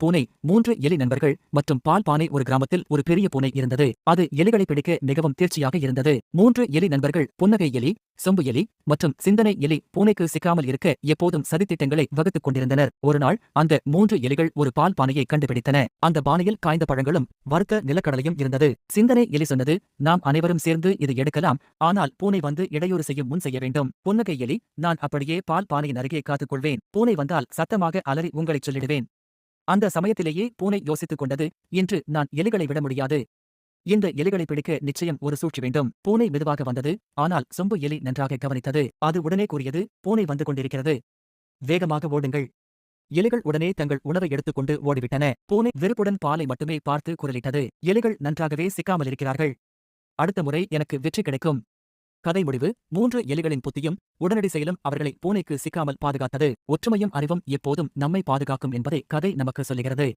பூனை 3 எலி நண்பர்கள் மற்றும் பால் பானை. ஒரு கிராமத்தில் ஒரு பெரிய பூனை இருந்தது. அது எலிகளை பிடிக்க மிகவும் தேர்ச்சியாக இருந்தது. 3 எலி நண்பர்கள் புன்னகை எலி, சொம்பு எலி மற்றும் சிந்தனை எலி பூனைக்கு சிக்காமல் இருக்க எப்போதும் சதித்திட்டங்களை வகுத்துக் கொண்டிருந்தனர். ஒரு நாள் அந்த 3 எலிகள் ஒரு பால் பானையை கண்டுபிடித்தன. அந்த பானையில் காய்ந்த பழங்களும் வறுத்த நிலக்கடலையும் இருந்தது. சிந்தனை எலி சொன்னது, நாம் அனைவரும் சேர்ந்து இது எடுக்கலாம், ஆனால் பூனை வந்து இடையூறு செய்யும் முன் செய்ய வேண்டும். புன்னகை எலி, நான் அப்படியே பால் பானையின் அருகே காத்துக்கொள்வேன். பூனை வந்தால் சத்தமாக அலறி உங்களைச் சொல்லிடுவேன். அந்த சமயத்திலேயே பூனை யோசித்துக் கொண்டது, இன்று நான் எலிகளை விட முடியாது. இந்த எலிகளை பிடிக்க நிச்சயம் ஒரு சூழ்ச்சி வேண்டும். பூனை மெதுவாக வந்தது, ஆனால் சொம்பு எலி நன்றாக கவனித்தது. அது உடனே கூறியது, பூனை வந்து கொண்டிருக்கிறது, வேகமாக ஓடுங்கள். எலிகள் உடனே தங்கள் உணவை எடுத்துக்கொண்டு ஓடிவிட்டன. பூனை வெறுப்புடன் பாலை மட்டுமே பார்த்து குரலிட்டது, எலிகள் நன்றாகவே சிக்காமல் இருக்கிறார்கள். அடுத்த முறை எனக்கு வெற்றி கிடைக்கும். கதை முடிவு. 3 எலிகளின் புத்தியும் உடனடி செயலும் அவர்களை பூனைக்கு சிக்காமல் பாதுகாத்தது. ஒற்றுமையும் அறிவும் எப்போதும் நம்மை பாதுகாக்கும் என்பதை கதை நமக்கு சொல்லுகிறது.